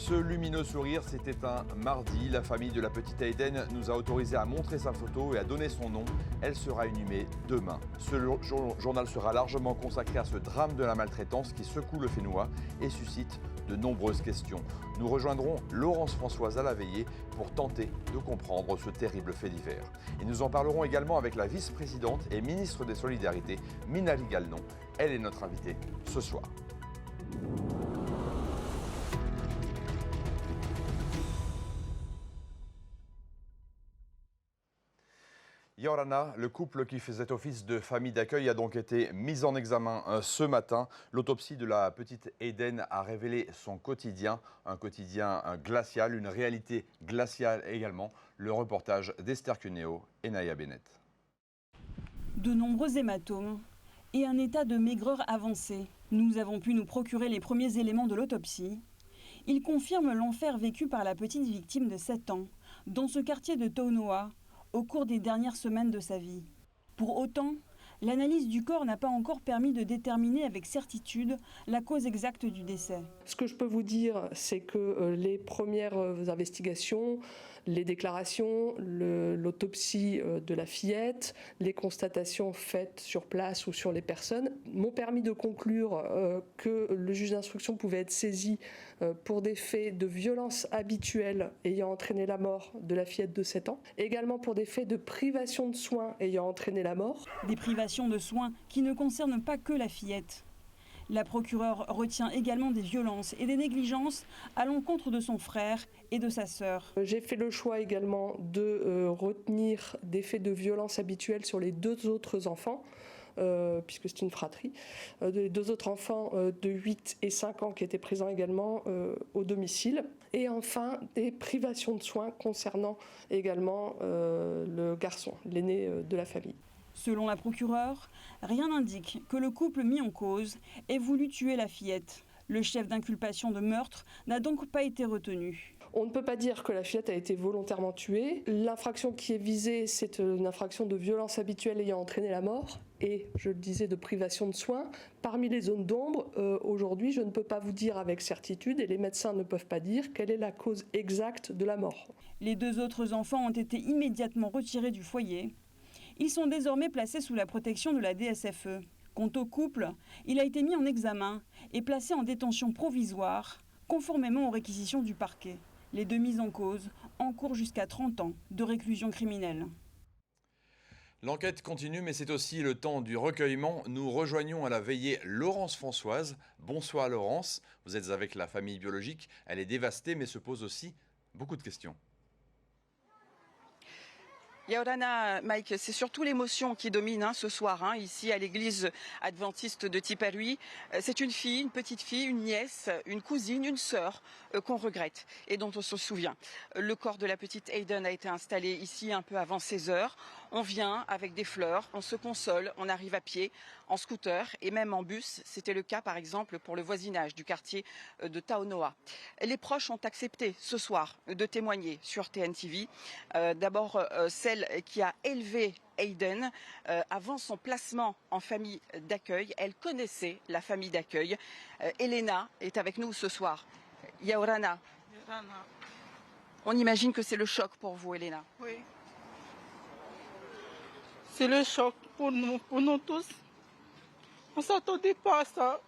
Ce lumineux sourire, c'était un mardi. La famille de la petite Aiden nous a autorisé à montrer sa photo et à donner son nom. Elle sera inhumée demain. Ce journal sera largement consacré à ce drame de la maltraitance qui secoue le Fénois et suscite de nombreuses questions. Nous rejoindrons Laurence Françoise à la veillée pour tenter de comprendre ce terrible fait divers. Et nous en parlerons également avec la vice-présidente et ministre des Solidarités, Minali Galnon. Elle est notre invitée ce soir. Yorana, le couple qui faisait office de famille d'accueil, a donc été mis en examen ce matin. L'autopsie de la petite Aiden a révélé son quotidien, un quotidien glacial, une réalité glaciale également. Le reportage d'Esther Cuneo et Naya Bennett. De nombreux hématomes et un état de maigreur avancé. Nous avons pu nous procurer les premiers éléments de l'autopsie. Ils confirment l'enfer vécu par la petite victime de 7 ans dans ce quartier de Taunoa, au cours des dernières semaines de sa vie. Pour autant, l'analyse du corps n'a pas encore permis de déterminer avec certitude la cause exacte du décès. Ce que je peux vous dire, c'est que les premières investigations, les déclarations, l'autopsie de la fillette, les constatations faites sur place ou sur les personnes m'ont permis de conclure que le juge d'instruction pouvait être saisi pour des faits de violence habituelle ayant entraîné la mort de la fillette de 7 ans, et également pour des faits de privation de soins ayant entraîné la mort. Des privations de soins qui ne concernent pas que la fillette. La procureure retient également des violences et des négligences à l'encontre de son frère et de sa sœur. J'ai fait le choix également de retenir des faits de violence habituels sur les 2 autres enfants, puisque c'est une fratrie, les 2 autres enfants de 8 et 5 ans qui étaient présents également au domicile. Et enfin, des privations de soins concernant également le garçon, l'aîné de la famille. Selon la procureure, rien n'indique que le couple mis en cause ait voulu tuer la fillette. Le chef d'inculpation de meurtre n'a donc pas été retenu. On ne peut pas dire que la fillette a été volontairement tuée. L'infraction qui est visée, c'est une infraction de violence habituelle ayant entraîné la mort et, je le disais, de privation de soins. Parmi les zones d'ombre, aujourd'hui, je ne peux pas vous dire avec certitude, et les médecins ne peuvent pas dire, quelle est la cause exacte de la mort. Les 2 autres enfants ont été immédiatement retirés du foyer. Ils sont désormais placés sous la protection de la DSFE. Quant au couple, il a été mis en examen et placé en détention provisoire, conformément aux réquisitions du parquet. Les 2 mises en cause encourent jusqu'à 30 ans de réclusion criminelle. L'enquête continue, mais c'est aussi le temps du recueillement. Nous rejoignons à la veillée Laurence Françoise. Bonsoir Laurence, vous êtes avec la famille biologique. Elle est dévastée, mais se pose aussi beaucoup de questions. Yorana, Mike, c'est surtout l'émotion qui domine ce soir, ici à l'église adventiste de Tipperary. C'est une fille, une petite fille, une nièce, une cousine, une sœur qu'on regrette et dont on se souvient. Le corps de la petite Aiden a été installé ici un peu avant 16 heures. On vient avec des fleurs, on se console, on arrive à pied, en scooter et même en bus. C'était le cas par exemple pour le voisinage du quartier de Taunoa. Les proches ont accepté ce soir de témoigner sur TNTV. D'abord celle qui a élevé Aiden avant son placement en famille d'accueil. Elle connaissait la famille d'accueil. Elena est avec nous ce soir. Yorana. On imagine que c'est le choc pour vous, Elena. Oui. C'est le choc pour nous tous. On ne s'attendait pas à ça.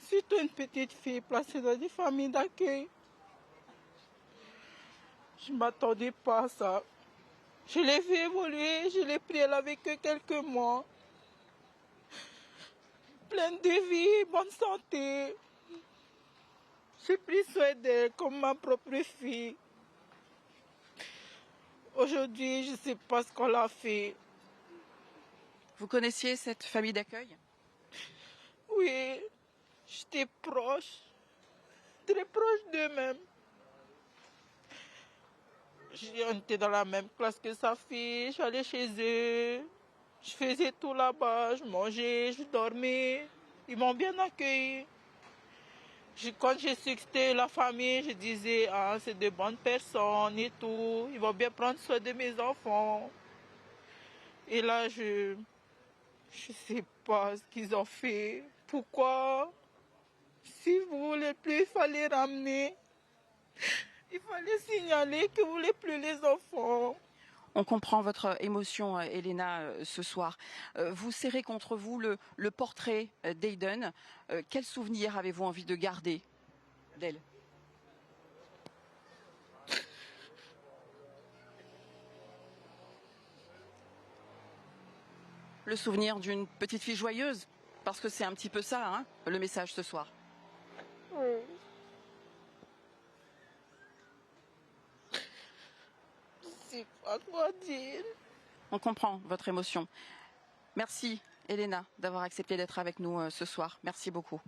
Surtout une petite fille placée dans des familles d'accueil. Je ne m'attendais pas à ça. Je l'ai vu évoluer, je l'ai pris, elle avait que quelques mois. Pleine de vie, bonne santé. J'ai pris soin d'elle comme ma propre fille. Aujourd'hui, je ne sais pas ce qu'on l'a fait. Vous connaissiez cette famille d'accueil? Oui, j'étais proche, très proche d'eux-mêmes. On était dans la même classe que sa fille, j'allais chez eux, je faisais tout là-bas, je mangeais, je dormais. Ils m'ont bien accueilli. Quand j'ai su que c'était la famille, je disais, c'est de bonnes personnes et tout, ils vont bien prendre soin de mes enfants. Et là, je sais pas ce qu'ils ont fait, pourquoi. Si vous voulez plus, il fallait ramener. Il fallait signaler que vous voulez plus les enfants. On comprend votre émotion, Elena, ce soir. Vous serrez contre vous le portrait d'Aiden. Quel souvenir avez-vous envie de garder d'elle? Le souvenir d'une petite fille joyeuse, parce que c'est un petit peu ça, hein, le message ce soir. Oui. Je ne sais pas quoi dire. On comprend votre émotion. Merci, Elena, d'avoir accepté d'être avec nous ce soir. Merci beaucoup.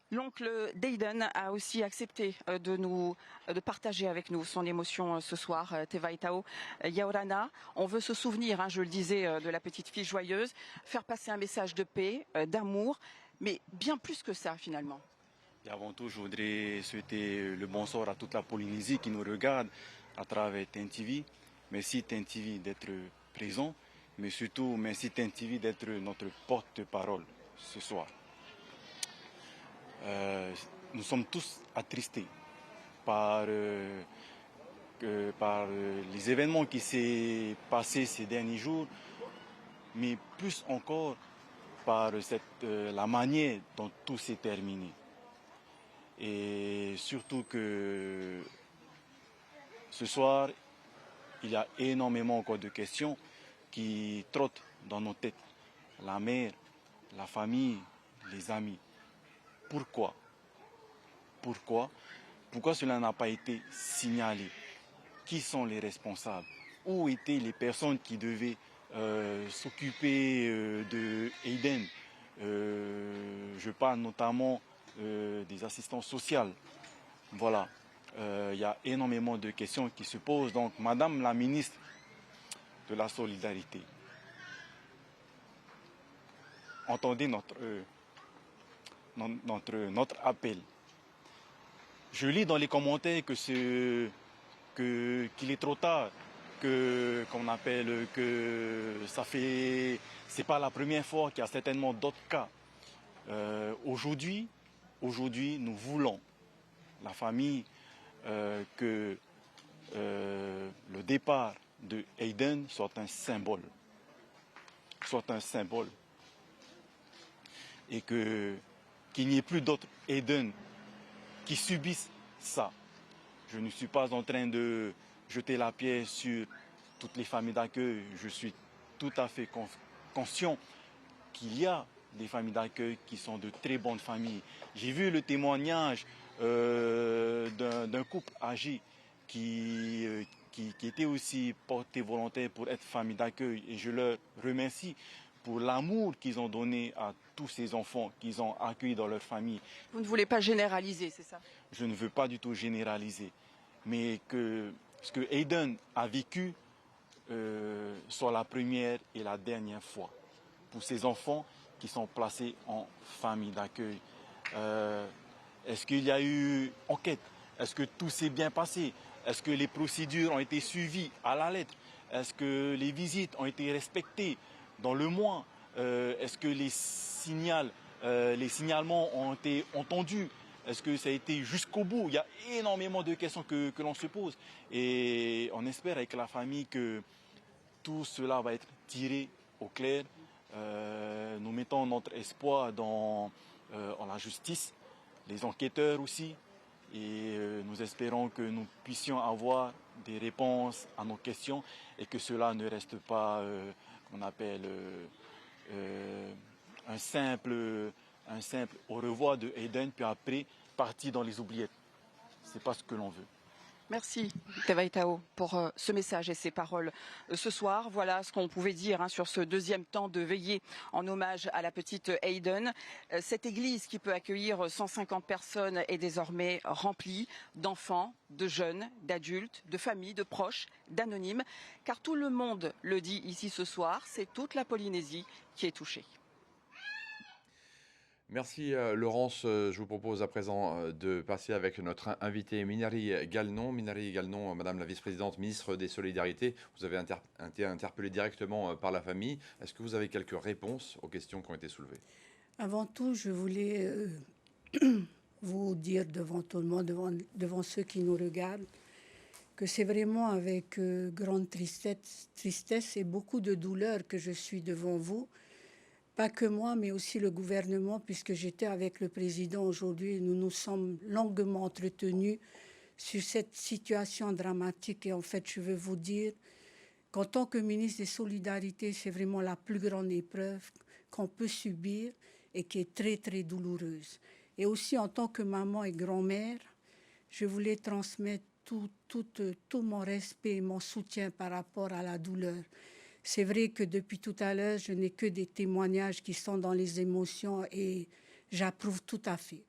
L'oncle d'Aiden a aussi accepté de partager avec nous son émotion ce soir. Tevaitao Yaorana, on veut se souvenir, hein, je le disais, de la petite fille joyeuse, faire passer un message de paix, d'amour, mais bien plus que ça finalement. Et avant tout, je voudrais souhaiter le bonsoir à toute la Polynésie qui nous regarde à travers TNTV. Merci TNTV d'être présent, mais surtout merci TNTV d'être notre porte-parole ce soir. Nous sommes tous attristés par les événements qui s'est passés ces derniers jours, mais plus encore par la manière dont tout s'est terminé. Et surtout que ce soir, il y a énormément encore de questions qui trottent dans nos têtes. La mère, la famille, les amis. Pourquoi? Pourquoi cela n'a pas été signalé? Qui sont les responsables? Où étaient les personnes qui devaient s'occuper de Aiden? Je parle notamment des assistants sociaux. Voilà, il y a énormément de questions qui se posent. Donc, Madame la ministre de la Solidarité, entendez notre appel. Je lis dans les commentaires qu'il est trop tard, que c'est pas la première fois, qu'il y a certainement d'autres cas. Aujourd'hui, nous voulons, la famille, que le départ de Aiden soit un symbole. Et qu'il n'y ait plus d'autres Aiden qui subissent ça. Je ne suis pas en train de jeter la pierre sur toutes les familles d'accueil. Je suis tout à fait conscient qu'il y a des familles d'accueil qui sont de très bonnes familles. J'ai vu le témoignage d'un couple âgé qui était aussi porté volontaire pour être famille d'accueil. Et je leur remercie pour l'amour qu'ils ont donné à tous ces enfants qu'ils ont accueillis dans leur famille. Vous ne voulez pas généraliser, c'est ça? Je ne veux pas du tout généraliser, mais que ce que Aiden a vécu soit la première et la dernière fois pour ces enfants qui sont placés en famille d'accueil. Est-ce qu'il y a eu enquête? Est-ce que tout s'est bien passé? Est-ce que les procédures ont été suivies à la lettre? Est-ce que les visites ont été respectées dans le mois? Est-ce que les signalements ont été entendus? Est-ce que ça a été jusqu'au bout? Il y a énormément de questions que l'on se pose. Et on espère avec la famille que tout cela va être tiré au clair. Nous mettons notre espoir en la justice, les enquêteurs aussi. Et nous espérons que nous puissions avoir des réponses à nos questions et que cela ne reste pas, qu'on appelle, un simple au revoir de Aiden, puis après partir dans les oubliettes. C'est pas ce que l'on veut. Merci Tevaitao pour ce message et ces paroles ce soir. Voilà ce qu'on pouvait dire sur ce deuxième temps de veillée en hommage à la petite Aiden. Cette église qui peut accueillir 150 personnes est désormais remplie d'enfants, de jeunes, d'adultes, de familles, de proches, d'anonymes. Car tout le monde le dit ici ce soir, c'est toute la Polynésie qui est touchée. Merci Laurence. Je vous propose à présent de passer avec notre invité Minari Galnon. Minari Galnon, Madame la vice-présidente, ministre des Solidarités. Vous avez été interpellée directement par la famille. Est-ce que vous avez quelques réponses aux questions qui ont été soulevées? Avant tout, je voulais vous dire devant tout le monde, devant ceux qui nous regardent, que c'est vraiment avec grande tristesse et beaucoup de douleur que je suis devant vous. Pas que moi, mais aussi le gouvernement, puisque j'étais avec le président aujourd'hui et nous nous sommes longuement entretenus sur cette situation dramatique. Et en fait, je veux vous dire qu'en tant que ministre des Solidarités, c'est vraiment la plus grande épreuve qu'on peut subir et qui est très, très douloureuse. Et aussi en tant que maman et grand-mère, je voulais transmettre tout mon respect et mon soutien par rapport à la douleur. C'est vrai que depuis tout à l'heure, je n'ai que des témoignages qui sont dans les émotions et j'approuve tout à fait.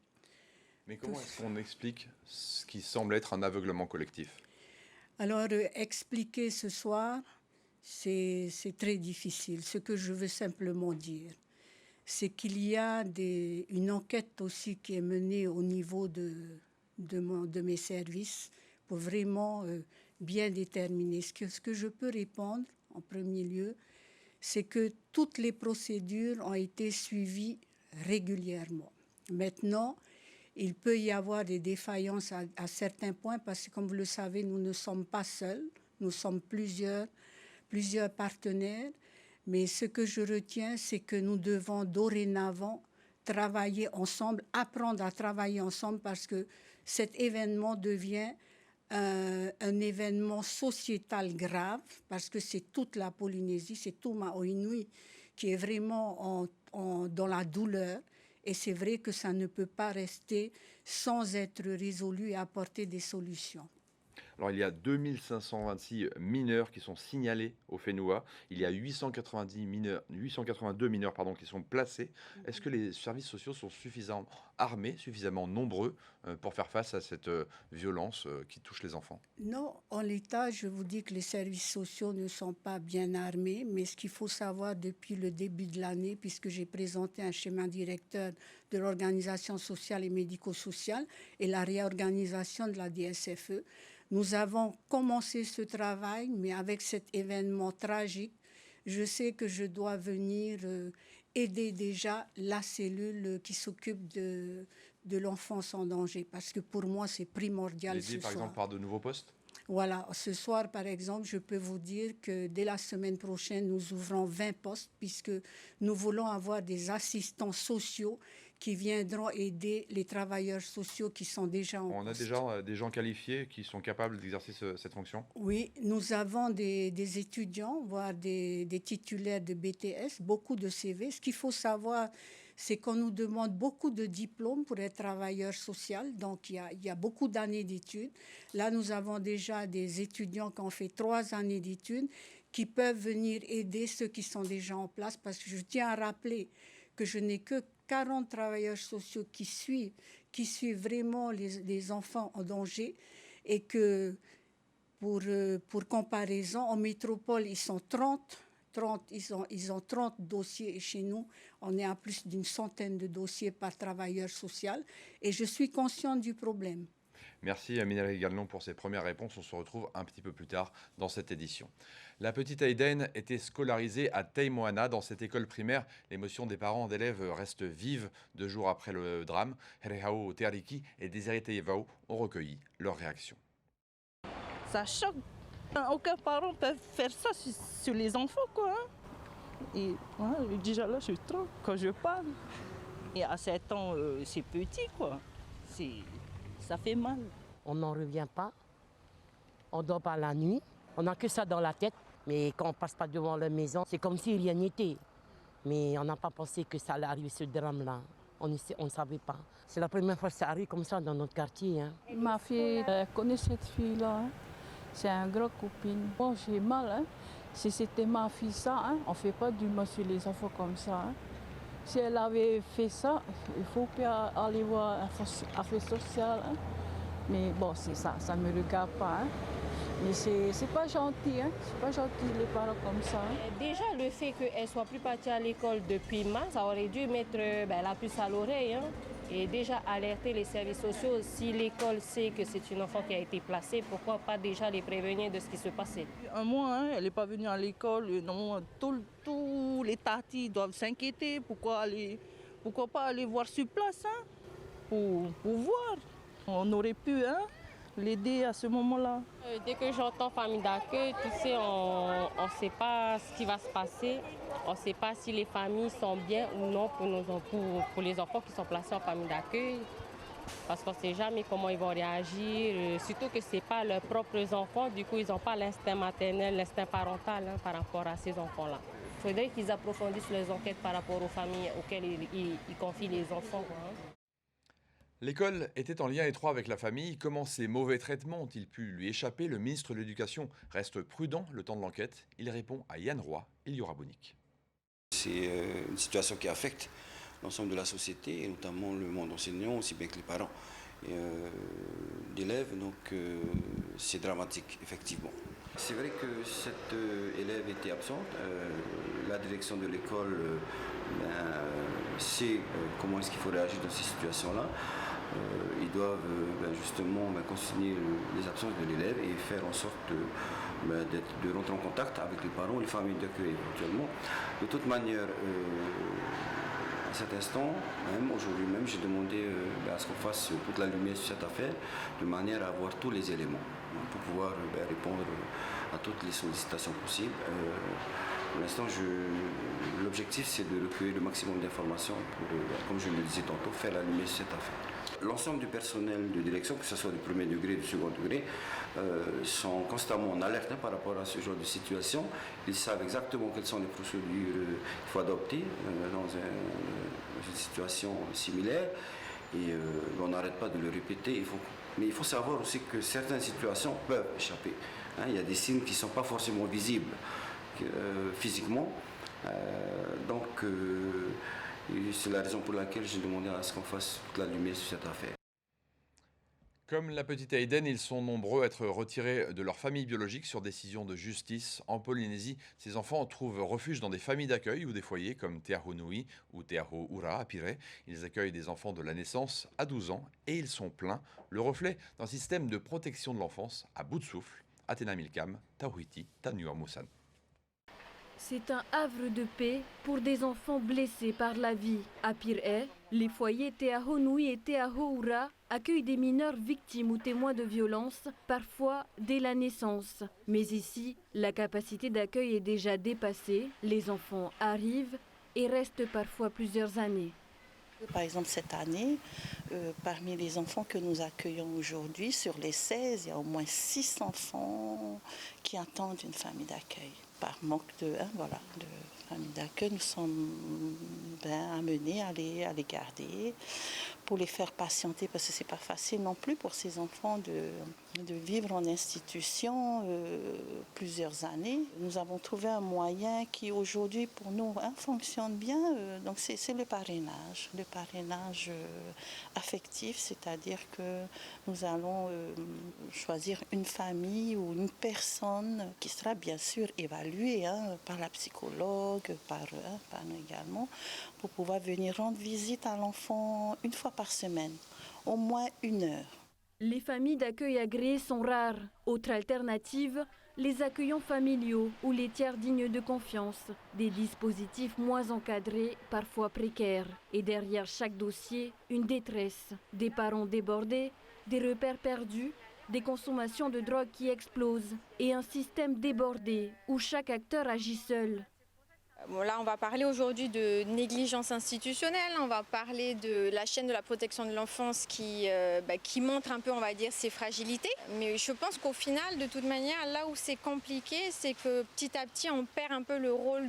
Mais comment est-ce qu'on explique ce qui semble être un aveuglement collectif? Alors, expliquer ce soir, c'est très difficile. Ce que je veux simplement dire, c'est qu'il y a une enquête aussi qui est menée au niveau de mes services pour vraiment bien déterminer. Ce que je peux répondre, en premier lieu, c'est que toutes les procédures ont été suivies régulièrement. Maintenant, il peut y avoir des défaillances à certains points parce que, comme vous le savez, nous ne sommes pas seuls, nous sommes plusieurs partenaires. Mais ce que je retiens, c'est que nous devons dorénavant travailler ensemble, apprendre à travailler ensemble parce que cet événement devient un événement sociétal grave parce que c'est toute la Polynésie, c'est tout Maui-Nui qui est vraiment dans la douleur. Et c'est vrai que ça ne peut pas rester sans être résolu et apporter des solutions. Alors, il y a 2526 mineurs qui sont signalés au FENUA. Il y a 882 mineurs qui sont placés. Est-ce que les services sociaux sont suffisamment armés, suffisamment nombreux pour faire face à cette violence qui touche les enfants? Non, en l'état, je vous dis que les services sociaux ne sont pas bien armés. Mais ce qu'il faut savoir depuis le début de l'année, puisque j'ai présenté un schéma directeur de l'organisation sociale et médico-sociale et la réorganisation de la DSFE, nous avons commencé ce travail, mais avec cet événement tragique, je sais que je dois venir aider déjà la cellule qui s'occupe de l'enfance en danger, parce que pour moi, c'est primordial ce soir. Par exemple, par de nouveaux postes? Voilà, ce soir, par exemple, je peux vous dire que dès la semaine prochaine, nous ouvrons 20 postes, puisque nous voulons avoir des assistants sociaux qui viendront aider les travailleurs sociaux qui sont déjà en poste. On a déjà des gens qualifiés qui sont capables d'exercer cette fonction? Oui, nous avons des étudiants, voire des titulaires de BTS, beaucoup de CV. Ce qu'il faut savoir, c'est qu'on nous demande beaucoup de diplômes pour être travailleur social. Donc, il y a beaucoup d'années d'études. Là, nous avons déjà des étudiants qui ont fait 3 années d'études qui peuvent venir aider ceux qui sont déjà en place. Parce que je tiens à rappeler que je n'ai que 40 travailleurs sociaux qui suivent vraiment les enfants en danger et que, pour comparaison, en métropole, ils sont 30. Ils ont 30 dossiers et chez nous, on est à plus d'une centaine de dossiers par travailleur social et je suis consciente du problème. Merci à Minelli Gallon pour ses premières réponses. On se retrouve un petit peu plus tard dans cette édition. La petite Aiden était scolarisée à Teimoana. Dans cette école primaire, l'émotion des parents d'élèves reste vive 2 jours après le drame. Herehao Teariki et Désiré Teyevao ont recueilli leurs réactions. Ça choque. Aucun parent peut faire ça sur les enfants, quoi. Et voilà, déjà là, je tremble quand je parle. Et à 7 ans, c'est petit, quoi. Ça fait mal. On n'en revient pas. On dort pas la nuit. On n'a que ça dans la tête. Mais quand on passe pas devant la maison, c'est comme s'il y en était. Mais on n'a pas pensé que ça allait arriver, ce drame-là. On ne savait pas. C'est la première fois que ça arrive comme ça dans notre quartier. Hein. Ma fille connaît cette fille-là. Hein. C'est une grande copine. Bon, j'ai mal. Hein. Si c'était ma fille, ça, hein, on ne fait pas du mal sur les enfants comme ça. Hein. Si elle avait fait ça, il faut pas aller voir un affaire sociale. Hein. Mais bon, c'est ça ne me regarde pas. Hein. Mais c'est pas gentil, hein. C'est pas gentil les parents comme ça. Hein. Déjà, le fait qu'elle ne soit plus partie à l'école depuis mars, ça aurait dû mettre la puce à l'oreille. Hein. Et déjà alerter les services sociaux. Si l'école sait que c'est une enfant qui a été placée, pourquoi pas déjà les prévenir de ce qui se passait? Un mois, hein, elle n'est pas venue à l'école. Non, tous les tatis doivent s'inquiéter. Pourquoi pas aller voir sur place, hein? pour voir. On aurait pu l'aider à ce moment-là. Dès que j'entends famille d'accueil, tu sais, on ne sait pas ce qui va se passer. On ne sait pas si les familles sont bien ou non pour les enfants qui sont placés en famille d'accueil. Parce qu'on ne sait jamais comment ils vont réagir, surtout que ce n'est pas leurs propres enfants, du coup ils n'ont pas l'instinct maternel, l'instinct parental par rapport à ces enfants-là. Il faudrait qu'ils approfondissent les enquêtes par rapport aux familles auxquelles ils confient les enfants. L'école était en lien étroit avec la famille. Comment ces mauvais traitements ont-ils pu lui échapper? Le ministre de l'Éducation reste prudent le temps de l'enquête. Il répond à Yann Roy et Liora Bonic. C'est une situation qui affecte l'ensemble de la société, et notamment le monde enseignant, aussi bien que les parents d'élèves. Donc c'est dramatique, effectivement. C'est vrai que cette élève était absente. La direction de l'école sait comment est-ce qu'il faut réagir dans ces situations-là. Ils doivent justement consigner les absences de l'élève et faire en sorte de rentrer en contact avec les parents, les familles d'accueil éventuellement. De toute manière, à cet instant, même aujourd'hui même, j'ai demandé à ce qu'on fasse toute la lumière sur cette affaire, de manière à avoir tous les éléments pour pouvoir répondre à toutes les sollicitations possibles. Pour l'instant, l'objectif, c'est de recueillir le maximum d'informations pour, comme je le disais tantôt, faire la lumière sur cette affaire. L'ensemble du personnel de direction, que ce soit du premier degré ou du second degré, sont constamment en alerte par rapport à ce genre de situation. Ils savent exactement quelles sont les procédures qu'il faut adopter dans une situation similaire. Et on n'arrête pas de le répéter. Mais il faut savoir aussi que certaines situations peuvent échapper. Il y a des signes qui ne sont pas forcément visibles physiquement. Donc c'est la raison pour laquelle j'ai demandé à ce qu'on fasse toute la lumière sur cette affaire. Comme la petite Aiden, ils sont nombreux à être retirés de leur famille biologique sur décision de justice. En Polynésie, ces enfants trouvent refuge dans des familles d'accueil ou des foyers comme Te Aho Nui ou Te Aho Ura à Piré. Ils accueillent des enfants de la naissance à 12 ans et ils sont pleins, le reflet d'un système de protection de l'enfance à bout de souffle. Athéna Milcam, Tauhiti, Tanua Moussan. C'est un havre de paix pour des enfants blessés par la vie. À Piré, les foyers Te Aho Nui et Te Aho Ura accueillent des mineurs victimes ou témoins de violences, parfois dès la naissance. Mais ici, la capacité d'accueil est déjà dépassée. Les enfants arrivent et restent parfois plusieurs années. Par exemple, cette année, parmi les enfants que nous accueillons aujourd'hui, sur les 16, il y a au moins 6 enfants qui attendent une famille d'accueil. Par manque de famille d'accueil, nous sommes amenés à les garder pour les faire patienter, parce que ce n'est pas facile non plus pour ces enfants de vivre en institution plusieurs années. Nous avons trouvé un moyen qui aujourd'hui pour nous fonctionne bien, donc c'est le parrainage affectif, c'est-à-dire que nous allons choisir une famille ou une personne qui sera bien sûr évaluée par la psychologue, par nous également, pour pouvoir venir rendre visite à l'enfant une fois par semaine, au moins 1 heure. Les familles d'accueil agréées sont rares. Autre alternative, les accueillants familiaux ou les tiers dignes de confiance. Des dispositifs moins encadrés, parfois précaires. Et derrière chaque dossier, une détresse. Des parents débordés, des repères perdus, des consommations de drogue qui explosent. Et un système débordé où chaque acteur agit seul. Bon, là, on va parler aujourd'hui de négligence institutionnelle, on va parler de la chaîne de la protection de l'enfance qui montre un peu, on va dire, ses fragilités. Mais je pense qu'au final, de toute manière, là où c'est compliqué, c'est que petit à petit, on perd un peu le rôle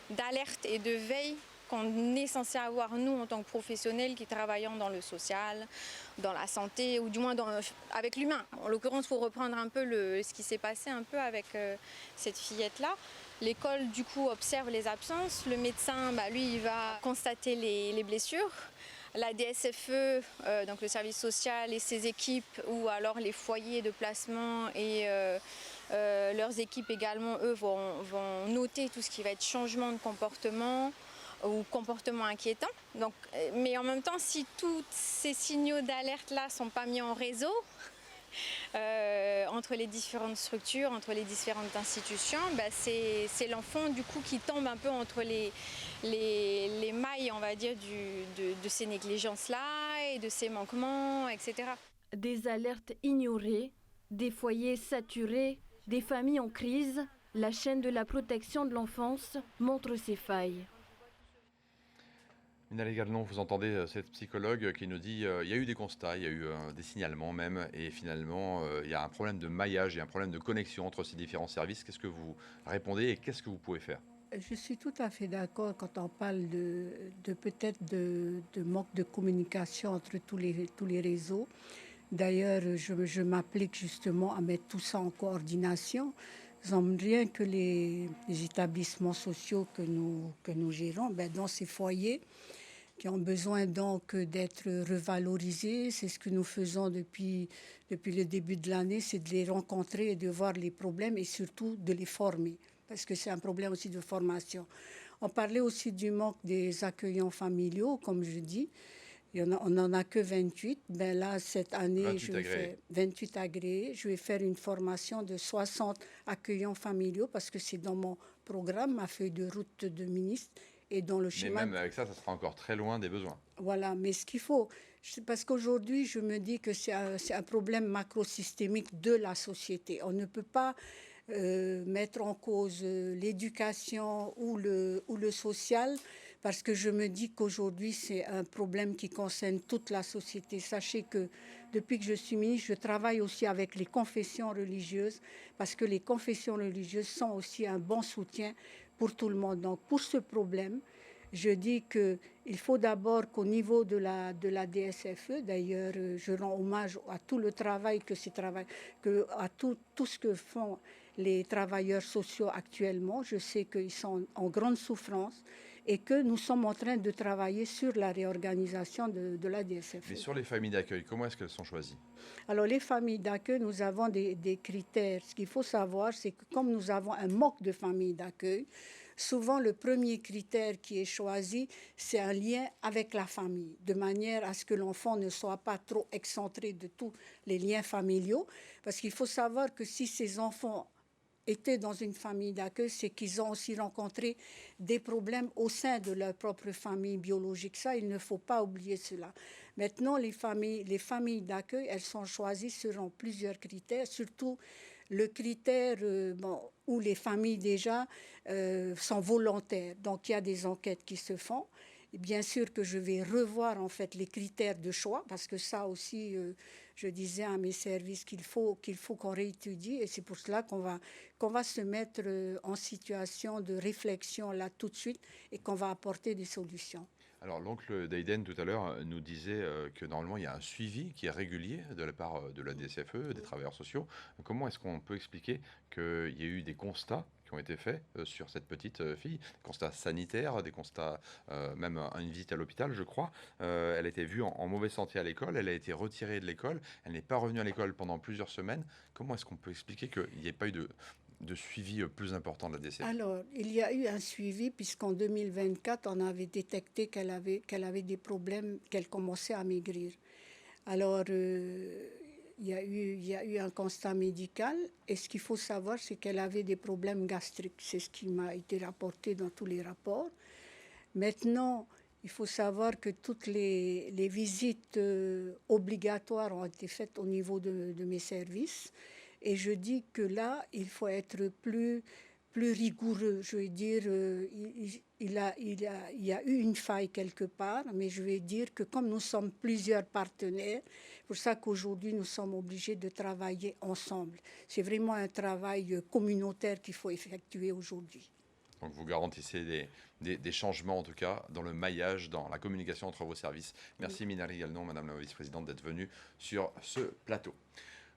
d'alerte et de veille qu'on est censé avoir, nous, en tant que professionnels qui travaillons dans le social, dans la santé, ou du moins avec l'humain. En l'occurrence, pour reprendre un peu ce qui s'est passé un peu avec cette fillette-là, l'école, du coup, observe les absences. Le médecin, lui, il va constater les blessures. La DSFE, donc le service social et ses équipes, ou alors les foyers de placement et leurs équipes également, eux, vont noter tout ce qui va être changement de comportement ou comportement inquiétant. Mais en même temps, si tous ces signaux d'alerte-là ne sont pas mis en réseau, entre les différentes structures, entre les différentes institutions, c'est l'enfant du coup qui tombe un peu entre les mailles, on va dire, de ces négligences-là et de ces manquements, etc. Des alertes ignorées, des foyers saturés, des familles en crise, la chaîne de la protection de l'enfance montre ses failles. Minal Gagnon, vous entendez cette psychologue qui nous dit il y a eu des constats, il y a eu des signalements même, et finalement il y a un problème de maillage, il y a un problème de connexion entre ces différents services. Qu'est-ce que vous répondez et qu'est-ce que vous pouvez faire? Je suis tout à fait d'accord quand on parle de peut-être de manque de communication entre tous les réseaux. D'ailleurs, je m'applique justement à mettre tout ça en coordination. Rien que les établissements sociaux que nous gérons, dans ces foyers, qui ont besoin donc d'être revalorisés. C'est ce que nous faisons depuis le début de l'année, c'est de les rencontrer et de voir les problèmes et surtout de les former, parce que c'est un problème aussi de formation. On parlait aussi du manque des accueillants familiaux, comme je dis. On n'en a que 28. Là, cette année, je vais faire 28 agréés. Je vais faire une formation de 60 accueillants familiaux parce que c'est dans mon programme, ma feuille de route de ministre. Et dans le schéma. Mais même avec ça, ça sera encore très loin des besoins. Voilà, mais ce qu'il faut, parce qu'aujourd'hui, je me dis que c'est un problème macro-systémique de la société. On ne peut pas mettre en cause l'éducation ou le social, parce que je me dis qu'aujourd'hui, c'est un problème qui concerne toute la société. Sachez que depuis que je suis ministre, je travaille aussi avec les confessions religieuses, parce que les confessions religieuses sont aussi un bon soutien pour tout le monde. Donc, pour ce problème, je dis qu'il faut d'abord qu'au niveau de la DSFE, d'ailleurs, je rends hommage à tout le travail à tout ce que font les travailleurs sociaux actuellement. Je sais qu'ils sont en grande souffrance et que nous sommes en train de travailler sur la réorganisation de la DSFE. Mais sur les familles d'accueil, comment est-ce qu'elles sont choisies? Alors, les familles d'accueil, nous avons des critères. Ce qu'il faut savoir, c'est que comme nous avons un manque de familles d'accueil, souvent le premier critère qui est choisi, c'est un lien avec la famille, de manière à ce que l'enfant ne soit pas trop excentré de tous les liens familiaux. Parce qu'il faut savoir que si ces enfants étaient dans une famille d'accueil, c'est qu'ils ont aussi rencontré des problèmes au sein de leur propre famille biologique. Ça, il ne faut pas oublier cela. Maintenant, les familles d'accueil, elles sont choisies selon plusieurs critères, surtout le critère où les familles déjà sont volontaires. Donc, il y a des enquêtes qui se font. Et bien sûr que je vais revoir en fait les critères de choix, parce que ça aussi, je disais à mes services qu'il faut qu'on réétudie, et c'est pour cela qu'on va se mettre en situation de réflexion là tout de suite et qu'on va apporter des solutions. Alors, l'oncle d'Aïden, tout à l'heure, nous disait que normalement, il y a un suivi qui est régulier de la part de la DSFE, des travailleurs sociaux. Comment est-ce qu'on peut expliquer qu'il y a eu des constats qui ont été faits sur cette petite fille, des constats sanitaires, des constats, même une visite à l'hôpital, je crois. Elle a été vue en mauvais santé à l'école, elle a été retirée de l'école, elle n'est pas revenue à l'école pendant plusieurs semaines. Comment est-ce qu'on peut expliquer qu'il n'y ait pas eu de suivi plus important de la DSFE? Alors, il y a eu un suivi, puisqu'en 2024, on avait détecté qu'elle avait des problèmes, qu'elle commençait à maigrir. Alors, il y a eu un constat médical, et ce qu'il faut savoir, c'est qu'elle avait des problèmes gastriques. C'est ce qui m'a été rapporté dans tous les rapports. Maintenant, il faut savoir que toutes les visites obligatoires ont été faites au niveau de mes services. Et je dis que là, il faut être plus rigoureux. Je veux dire, il y a eu une faille quelque part, mais je vais dire que comme nous sommes plusieurs partenaires, c'est pour ça qu'aujourd'hui, nous sommes obligés de travailler ensemble. C'est vraiment un travail communautaire qu'il faut effectuer aujourd'hui. Donc vous garantissez des changements, en tout cas, dans le maillage, dans la communication entre vos services. Merci Minal Gagnon, Madame la vice-présidente, d'être venue sur ce plateau.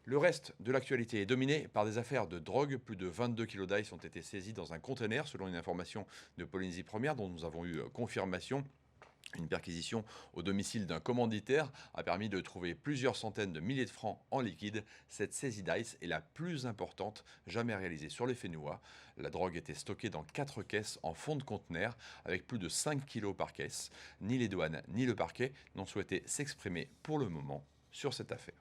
Le reste de l'actualité est dominé par des affaires de drogue. Plus de 22 kilos d'ice ont été saisis dans un conteneur, selon une information de Polynésie Première, dont nous avons eu confirmation. Une perquisition au domicile d'un commanditaire a permis de trouver plusieurs centaines de milliers de francs en liquide. Cette saisie d'ice est la plus importante jamais réalisée sur les Fénois. La drogue était stockée dans 4 caisses en fond de conteneur, avec plus de 5 kilos par caisse. Ni les douanes ni le parquet n'ont souhaité s'exprimer pour le moment sur cette affaire.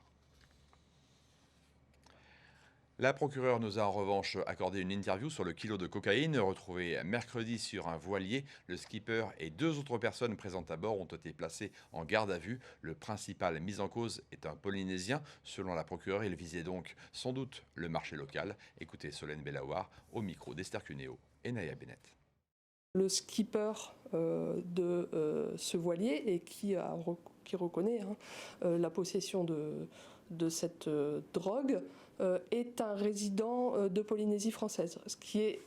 La procureure nous a en revanche accordé une interview sur le kilo de cocaïne retrouvé mercredi sur un voilier. Le skipper et 2 autres personnes présentes à bord ont été placées en garde à vue. Le principal mis en cause est un Polynésien. Selon la procureure, il visait donc sans doute le marché local. Écoutez Solène Bellawar au micro d'Esther Cuneo et Naya Bennett. Le skipper de ce voilier et qui reconnaît la possession de cette drogue est un résident de Polynésie française, ce qui est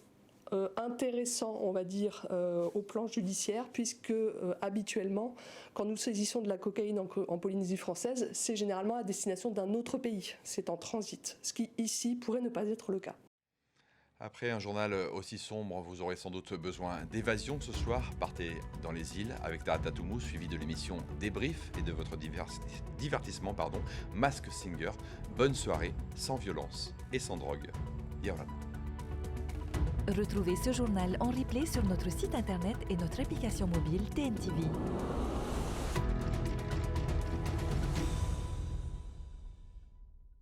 intéressant, on va dire, au plan judiciaire, puisque habituellement, quand nous saisissons de la cocaïne en Polynésie française, c'est généralement à destination d'un autre pays, c'est en transit, ce qui ici pourrait ne pas être le cas. Après un journal aussi sombre, vous aurez sans doute besoin d'évasion ce soir. Partez dans les îles avec Tarata Toumou, suivi de l'émission Débrief et de votre divertissement, Mask Singer. Bonne soirée, sans violence et sans drogue. Yoran. Retrouvez ce journal en replay sur notre site internet et notre application mobile TNTV.